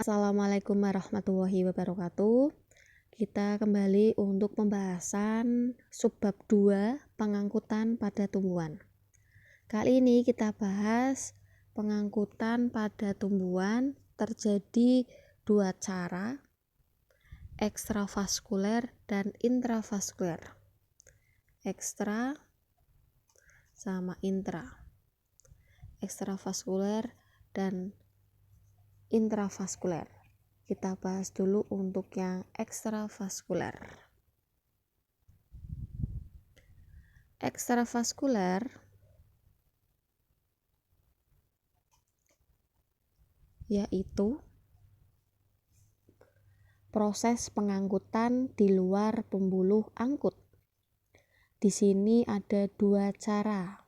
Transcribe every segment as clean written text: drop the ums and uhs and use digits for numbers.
Assalamualaikum warahmatullahi wabarakatuh. Kita kembali untuk pembahasan subbab 2 pengangkutan pada tumbuhan. Kali ini kita bahas pengangkutan pada tumbuhan terjadi dua cara, ekstravaskuler dan intravaskuler. Ekstra sama intra. Ekstravaskuler dan intravaskuler. Kita bahas dulu untuk yang ekstravaskuler. Ekstravaskuler yaitu proses pengangkutan di luar pembuluh angkut. Di sini ada dua cara,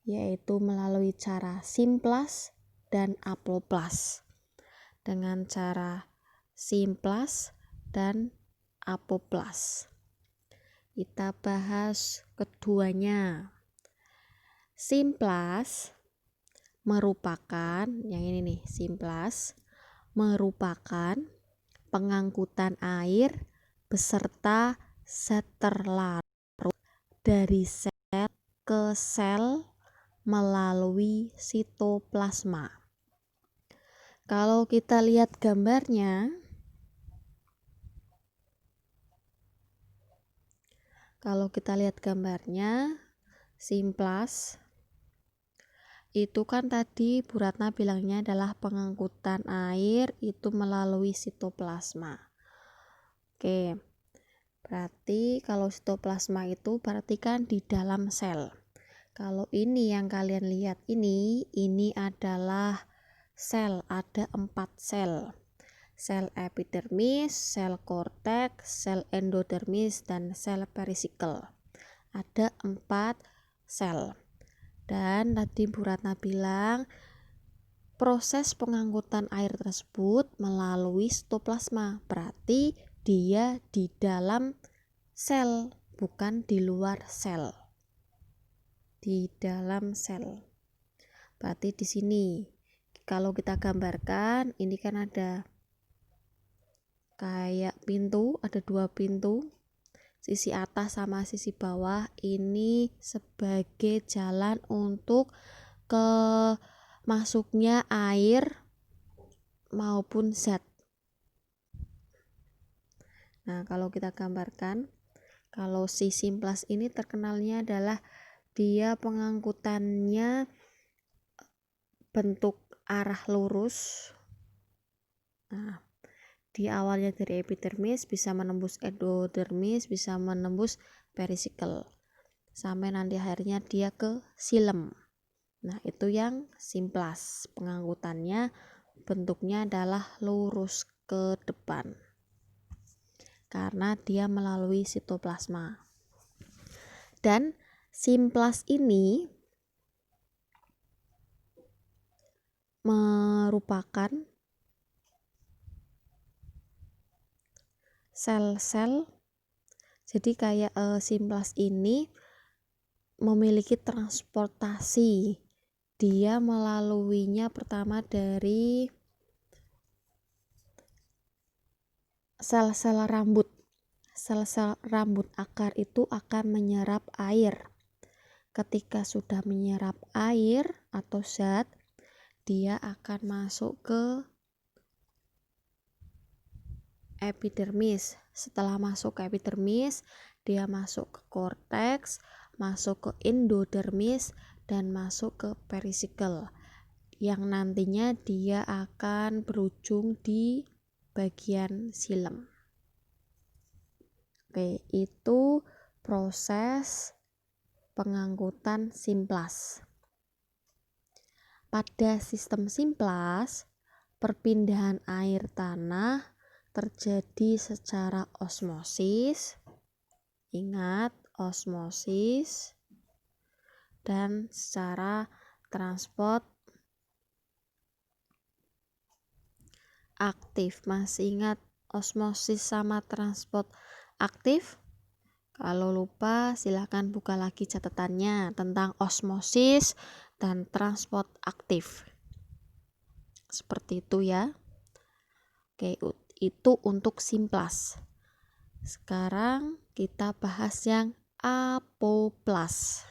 yaitu melalui cara simplas dan apoplas. Dengan cara simplas dan apoplas. Kita bahas keduanya. Simplas merupakan, yang ini nih, simplas merupakan pengangkutan air beserta zat terlarut dari sel ke sel melalui sitoplasma. Kalau kita lihat gambarnya, simplas itu kan tadi Bu Ratna bilangnya adalah pengangkutan air itu melalui sitoplasma. Oke, berarti kalau sitoplasma itu berarti kan di dalam sel. Kalau ini yang kalian lihat ini adalah sel, ada 4 sel. Sel epidermis, sel korteks, sel endodermis, dan sel perisikel. Ada 4 sel. Dan tadi Bu Ratna bilang proses pengangkutan air tersebut melalui sitoplasma. Berarti dia di dalam sel, bukan di luar sel. Di dalam sel. Berarti di sini kalau kita gambarkan, ini kan ada kayak pintu, ada 2 pintu, sisi atas sama sisi bawah. Ini sebagai jalan untuk ke masuknya air maupun zat. Nah, kalau kita gambarkan, kalau si simplas ini terkenalnya adalah dia pengangkutannya bentuk arah lurus. Nah, di awalnya dari epidermis bisa menembus endodermis, bisa menembus perisikel, sampai nanti akhirnya dia ke xilem. Nah, itu yang simplas, pengangkutannya bentuknya adalah lurus ke depan karena dia melalui sitoplasma. Dan simplas ini merupakan sel-sel, jadi kayak simplas ini memiliki transportasi. Dia melaluinya pertama dari sel-sel rambut. Sel-sel rambut akar itu akan menyerap air. Ketika sudah menyerap air atau zat, dia akan masuk ke epidermis. Setelah masuk ke epidermis, dia masuk ke korteks, masuk ke endodermis, dan masuk ke perisikel, yang nantinya dia akan berujung di bagian xilem. Oke, itu proses pengangkutan simplas. Pada sistem simplas, perpindahan air tanah terjadi secara osmosis. Ingat, osmosis. Dan secara transport aktif. Masih ingat osmosis sama transport aktif? Kalau lupa silakan buka lagi catatannya tentang osmosis dan transport aktif. Seperti itu ya. Oke, itu untuk simplas. Sekarang kita bahas yang apoplas.